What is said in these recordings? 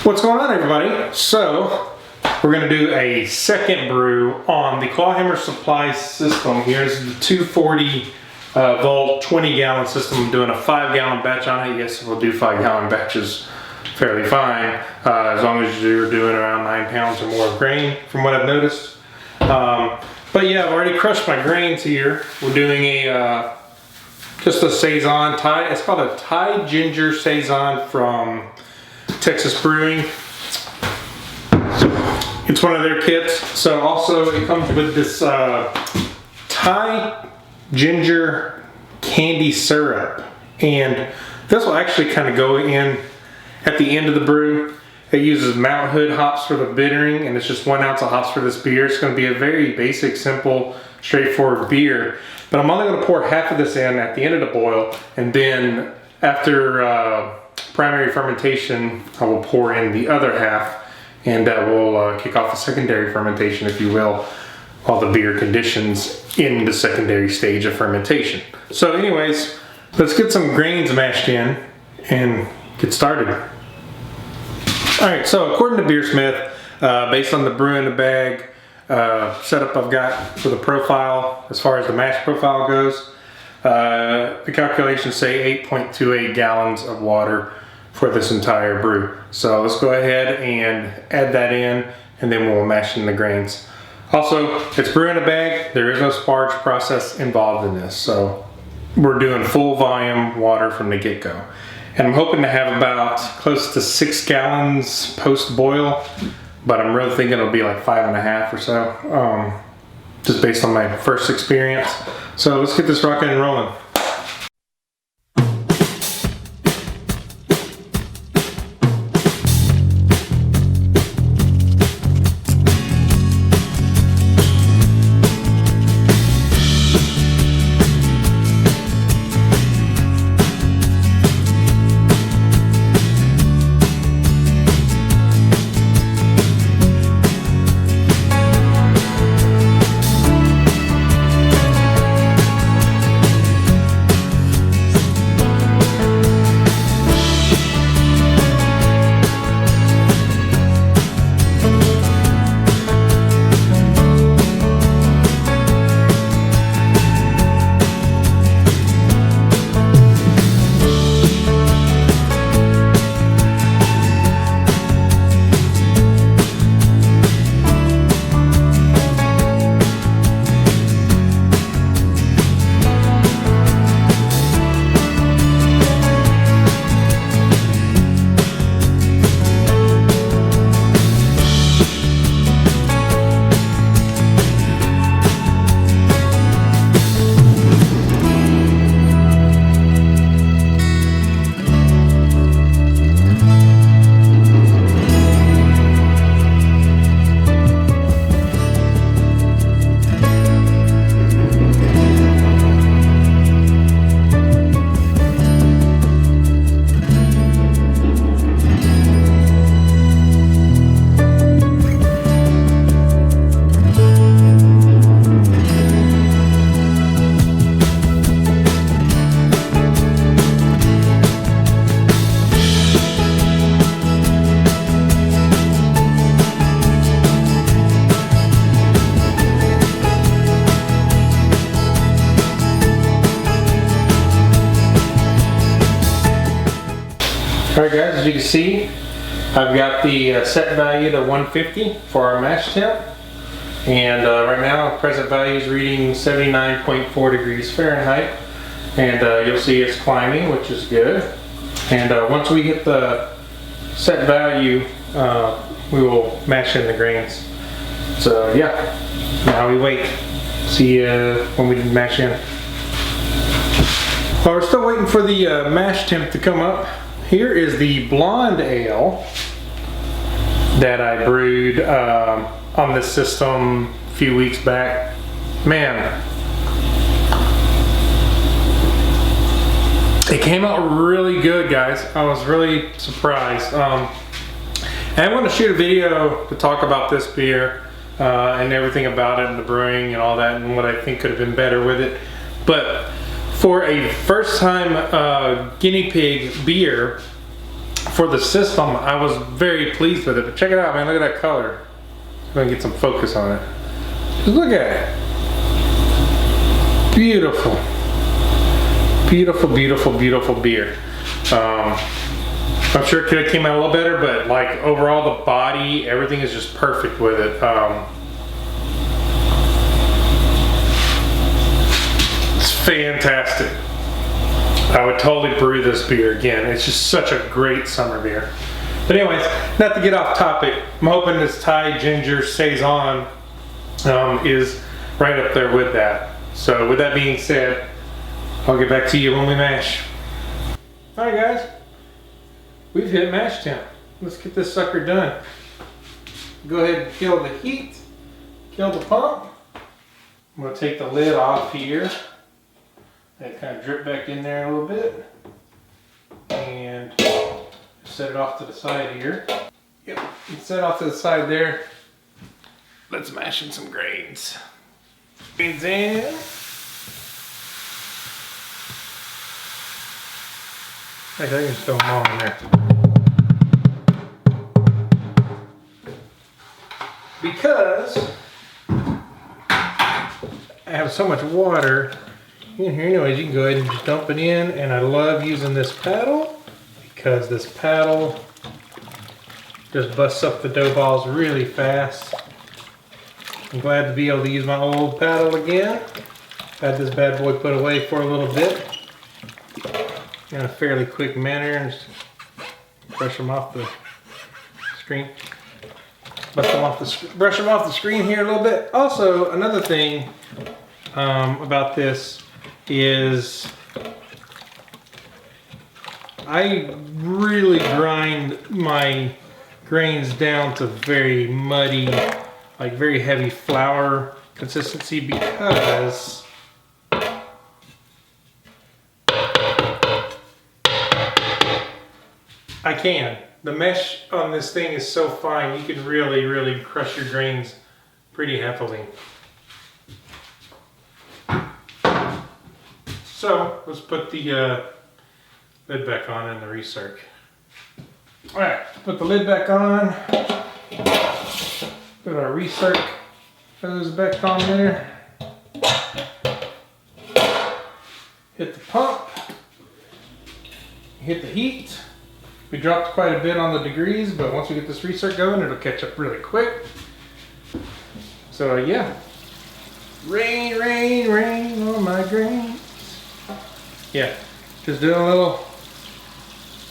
What's going on, everybody? So we're going to do a second brew on the Clawhammer Supply system. Here's the 240 volt 20 gallon system. I'm doing a 5 gallon batch on it. Yes, we'll do 5 gallon batches fairly fine, as long as you're doing around 9 pounds or more of grain, from what I've noticed. But yeah, I've already crushed my grains here. We're doing a just a Saison Thai. It's called a Thai Ginger Saison from Texas Brewing. It's one of their kits. So also it comes with this Thai ginger candy syrup, and this will actually kind of go in at the end of the brew. It uses Mount Hood hops for the bittering, and it's just 1 ounce of hops for this beer. It's going to be a very basic, simple, straightforward beer. But I'm only going to pour half of this in at the end of the boil, and then after primary fermentation, I will pour in the other half, and that will kick off the secondary fermentation, if you will, while the beer conditions in the secondary stage of fermentation. So anyways, let's get some grains mashed in and get started. Alright, so according to Beersmith, based on the brew in the bag setup I've got for the profile, as far as the mash profile goes, the calculations say 8.28 gallons of water for this entire brew. So let's go ahead and add that in, and then we'll mash in the grains. Also, it's brew in a bag. There is no sparge process involved in this, so we're doing full volume water from the get-go. And I'm hoping to have about close to 6 gallons post-boil, but I'm really thinking it'll be like 5.5 or so, just based on my first experience. So let's get this rocking and rolling. Alright guys, as you can see, I've got the set value to 150 for our mash temp, and right now present value is reading 79.4 degrees Fahrenheit, and you'll see it's climbing, which is good. And once we hit the set value, we will mash in the grains. So yeah, now we wait. See when we mash in. Well, we're still waiting for the mash temp to come up. Here is the blonde ale that I brewed on this system a few weeks back. Man, it came out really good, guys. I was really surprised. And I want to shoot a video to talk about this beer and everything about it and the brewing and all that and what I think could have been better with it. But for a first time guinea pig beer, For the system, I was very pleased with it. But check it out, man. Look at that color. I'm gonna get some focus on it. Just look at it. Beautiful. Beautiful, beautiful, beautiful beer. I'm sure it could have came out a little better, but like overall the body, everything is just perfect with it. It's fantastic. I would totally brew this beer again. It's just such a great summer beer. But anyways, not to get off topic, I'm hoping this Thai Ginger Saison is right up there with that. So with that being said, I'll get back to you when we mash. Alright guys, we've hit mash temp. Let's get this sucker done. Go ahead and kill the heat, kill the pump. I'm going to take the lid off here. That kind of drip back in there a little bit. And set it off to the side here. Yep, set it off to the side there. Let's mash in some grains. Grains in. I can just throw them all in there. Because I have so much water in here anyways, you can go ahead and just dump it in. And I love using this paddle because this paddle just busts up the dough balls really fast. I'm glad to be able to use my old paddle again. Had this bad boy put away for a little bit in a fairly quick manner and just brush them off the screen. Brush them off the screen here a little bit. Also, another thing about this is I really grind my grains down to very muddy, like very heavy flour consistency because I can. The mesh on this thing is so fine, you can really, really crush your grains pretty heavily. So let's put the lid back on in the recirc. All right, put the lid back on. Put our recirc hose back on there. Hit the pump. Hit the heat. We dropped quite a bit on the degrees, but once we get this recirc going, it'll catch up really quick. So yeah, rain, rain, rain on my grains. Yeah, just doing a little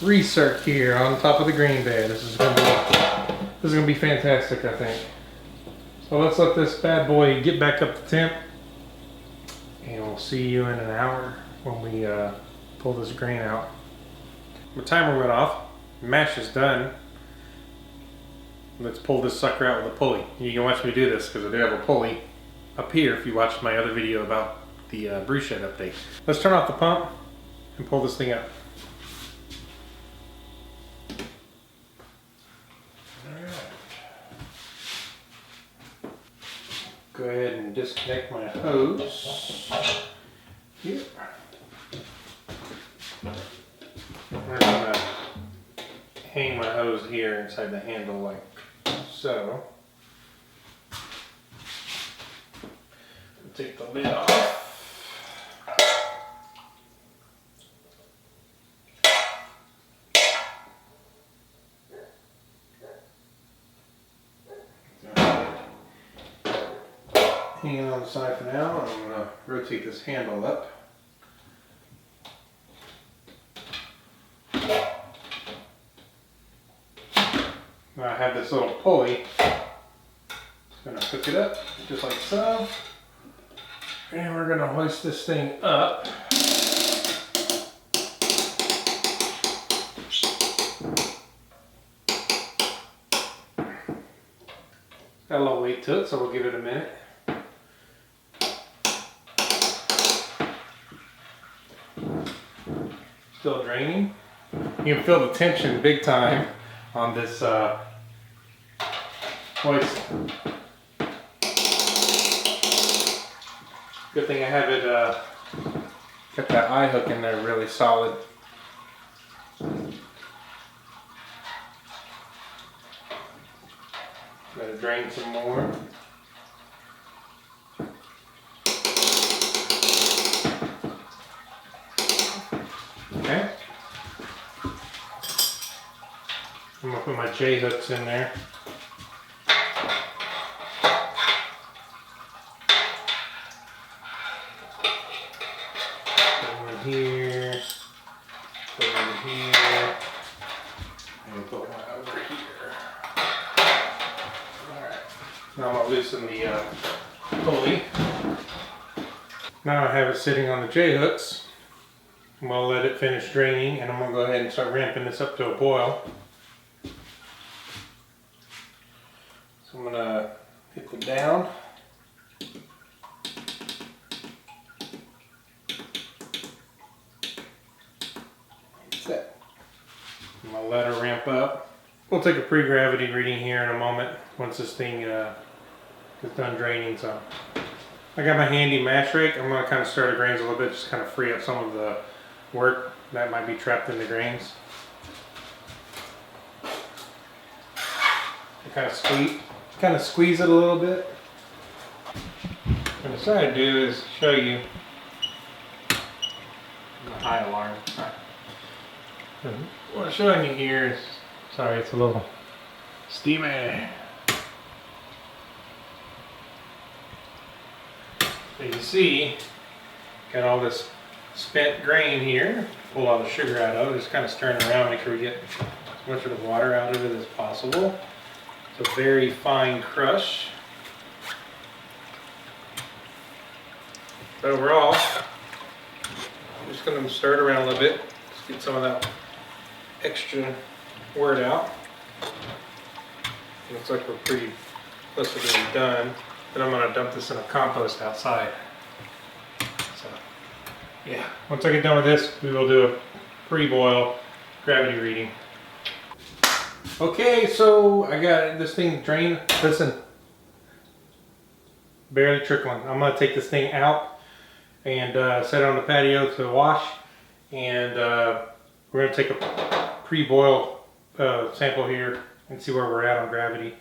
recirc here on top of the grain bed. This is gonna be fantastic, I think. So let's let this bad boy get back up to temp, and we'll see you in an hour when we pull this grain out. My timer went off. Mash is done. Let's pull this sucker out with a pulley. You can watch me do this because I do have a pulley up here if you watched my other video about the brew shed update. Let's turn off the pump and pull this thing up. Alright. Go ahead and disconnect my hose. Here. I'm gonna hang my hose here inside the handle like so. Take the lid off. Hang it on the side for now. I'm going to rotate this handle up. Now I have this little pulley. Just going to hook it up just like so. And we're going to hoist this thing up. Got a little weight to it, so we'll give it a minute. Still draining. You can feel the tension big time on this hoist. Good thing I have it, got that eye hook in there really solid. Let it drain some more. Okay. I'm gonna put my J-hooks in there. Put one here. Put one here. And put one over here. Alright. Now I'm gonna loosen the pulley. Now I have it sitting on the J-hooks. I'm gonna let it finish draining, and I'm gonna go ahead and start ramping this up to a boil. So I'm gonna hit the down. Set. I'm gonna let her ramp up. We'll take a pre-gravity reading here in a moment once this thing is done draining some. I got my handy mash rake. I'm gonna kind of stir the grains a little bit, just kind of free up some of the work that might be trapped in the grains. Kind of squeeze it a little bit. What I decided to do is show you the high alarm. What I'm showing you here is, sorry, it's a little steamy. So you can see, got all this spent grain here. Pull all the sugar out of it. Just kind of stirring around, make sure we get as much of the water out of it as possible. It's a very fine crush. But overall, I'm just going to stir it around a little bit. Just get some of that extra wort out. Looks like we're pretty close to being done. Then I'm going to dump this in a compost outside. So, yeah. Once I get done with this, we will do a pre-boil gravity reading. Okay, so I got this thing drained. Listen, barely trickling. I'm going to take this thing out and set it on the patio to wash. And we're going to take a pre-boil sample here and see where we're at on gravity.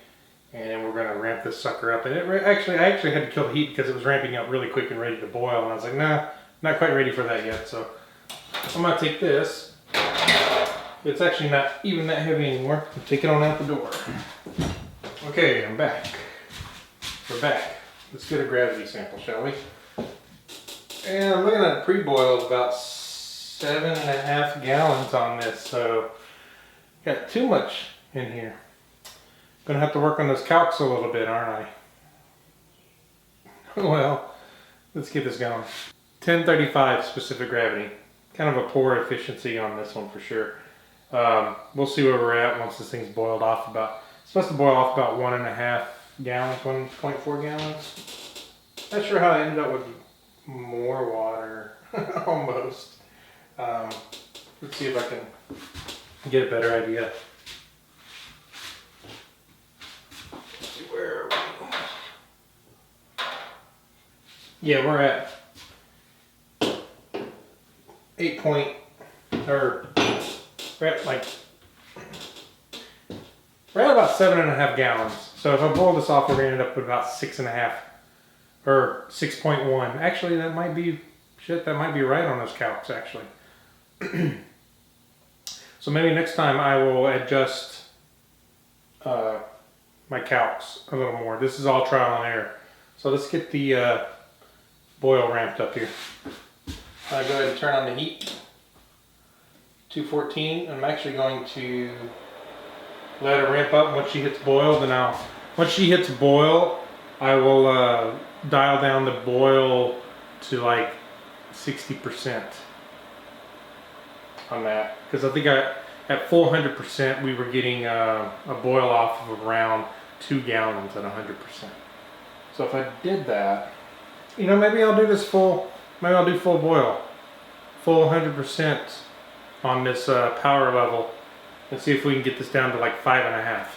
And then we're going to ramp this sucker up. And I actually had to kill the heat because it was ramping up really quick and ready to boil. And I was like, nah, not quite ready for that yet. So I'm going to take this. It's actually not even that heavy anymore. I'll take it on out the door. Okay, I'm back. We're back. Let's get a gravity sample, shall we? And I'm looking at a pre-boil of about 7.5 gallons on this. So got too much in here. Gonna have to work on those calcs a little bit, aren't I? Well, let's get this going. 1035 specific gravity. Kind of a poor efficiency on this one for sure. We'll see where we're at once this thing's boiled off. It's supposed to boil off about 1.5 gallons, 1.4 gallons. Not sure how I ended up with more water, almost. Let's see if I can get a better idea. Where are we? Yeah, we're at we're at about 7.5 gallons. So if I boil this off, we're gonna end up with about 6.5 or 6.1. Actually, that might be right on those calcs actually. So maybe next time I will adjust my calcs a little more. This is all trial and error. So let's get the boil ramped up here. I'll go ahead and turn on the heat. 214. I'm actually going to let her ramp up. Once she hits boil, once she hits boil, I will dial down the boil to like 60% on that. Because I think at full 100%, we were getting a boil off of around 2 gallons at 100%. So if I did that, maybe I'll do this maybe I'll do full boil. Full 100% on this power level. And see if we can get this down to like 5.5.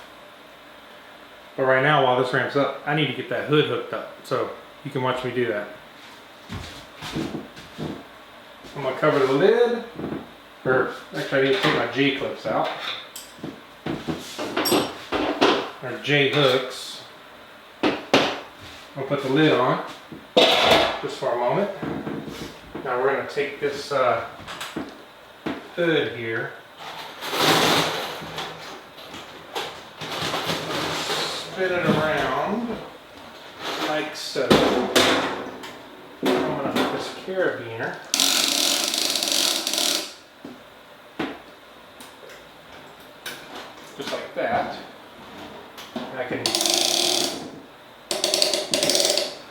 But right now, while this ramps up, I need to get that hood hooked up. So you can watch me do that. I'm gonna cover the lid. Actually, I need to take my G-clips out. All our J hooks. I'll put the lid on just for a moment. Now we're going to take this hood here, spin it around like so. I'm going to put this carabiner just like that. And I can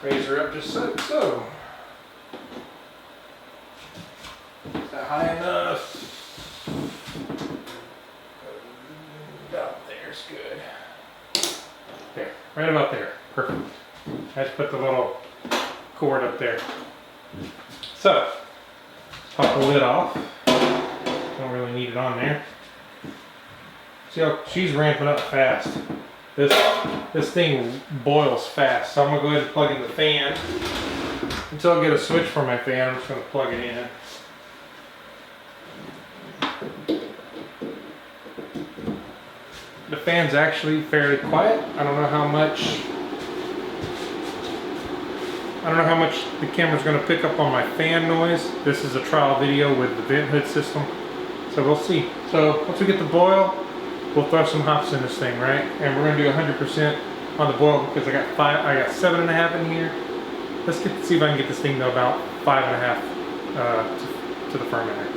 raise her up just like so. Is that high enough? About there's good. There, right about there. Perfect. I just put the little cord up there. So, pop the lid off. Don't really need it on there. See how she's ramping up fast. This thing boils fast. So I'm gonna go ahead and plug in the fan. Until I get a switch for my fan, I'm just gonna plug it in. The fan's actually fairly quiet. I don't know how much the camera's going to pick up on my fan noise. This is a trial video with the vent hood system, so we'll see. So once we get the boil, we'll throw some hops in this thing, right? And we're going to do 100% on the boil because I got 7.5 in here. Let's see if I can get this thing to about 5.5 to the fermenter.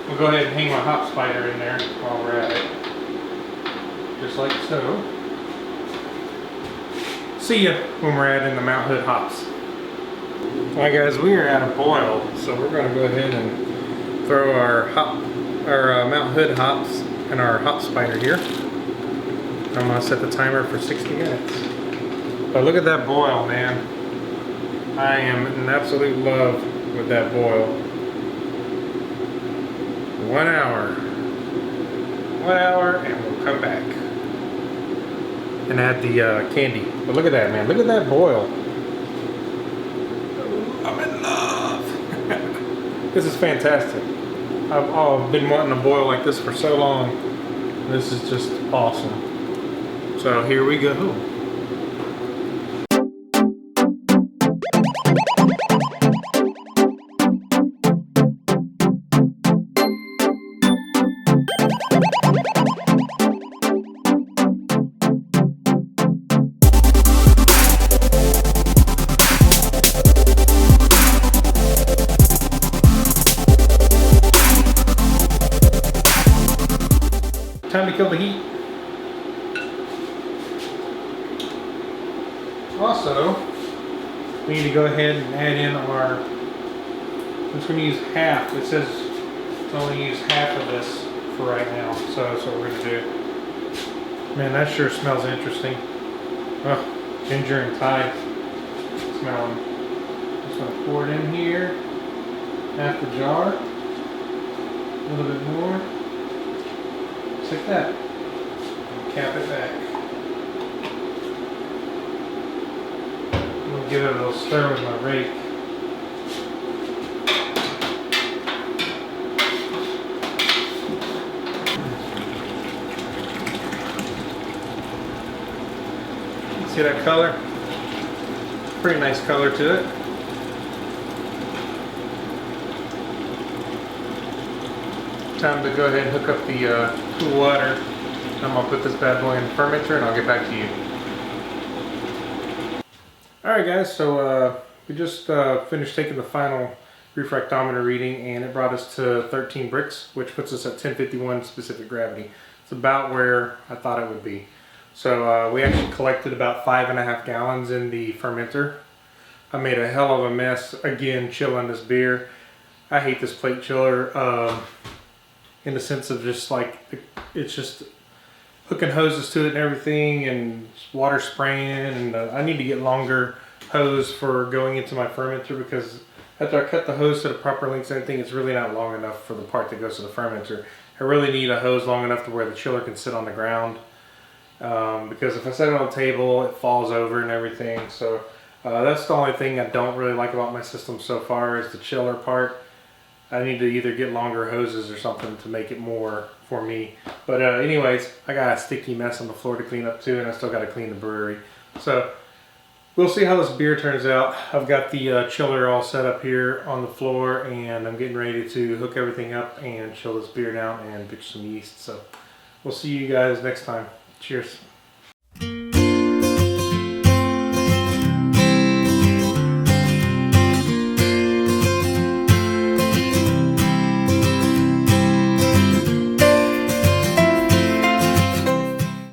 We'll go ahead and hang my hop spider in there while we're at it. Just like so. See ya when we're adding the Mount Hood hops. Alright guys, we are at a boil, so we're going to go ahead and throw our Mount Hood hops and our hop spider here. I'm going to set the timer for 60 minutes. But look at that boil, man. I am in absolute love with that boil. 1 hour. 1 hour, and we'll come back and add the candy. But look at that, man. Look at that boil. I'm in love. This is fantastic. I've been wanting a boil like this for so long. This is just awesome. So here we go. Time to kill the heat. Also, we need to go ahead and add in our, I'm just going to use half. It says to only use half of this for right now, so that's what we're going to do. Man, that sure smells interesting. Oh, ginger and thyme smelling. Just going to pour it in here, half the jar, a little bit more. Just like that. And cap it back. I'm going to give it a little stir with my rake. See that color? Pretty nice color to it. Time to go ahead and hook up the cool water. I'm going to put this bad boy in the fermenter and I'll get back to you. Alright guys, so we just finished taking the final refractometer reading and it brought us to 13 bricks, which puts us at 1051 specific gravity. It's about where I thought it would be. So we actually collected about 5.5 gallons in the fermenter. I made a hell of a mess again chilling this beer. I hate this plate chiller. In the sense of just like, it's just hooking hoses to it and everything and water spraying, and I need to get longer hose for going into my fermenter because after I cut the hose to the proper lengths and everything, it's really not long enough for the part that goes to the fermenter. I really need a hose long enough to where the chiller can sit on the ground because if I set it on the table, it falls over and everything. So that's the only thing I don't really like about my system so far is the chiller part. I need to either get longer hoses or something to make it more for me. But anyways, I got a sticky mess on the floor to clean up too, and I still got to clean the brewery. So we'll see how this beer turns out. I've got the chiller all set up here on the floor, and I'm getting ready to hook everything up and chill this beer down and pitch some yeast. So we'll see you guys next time. Cheers.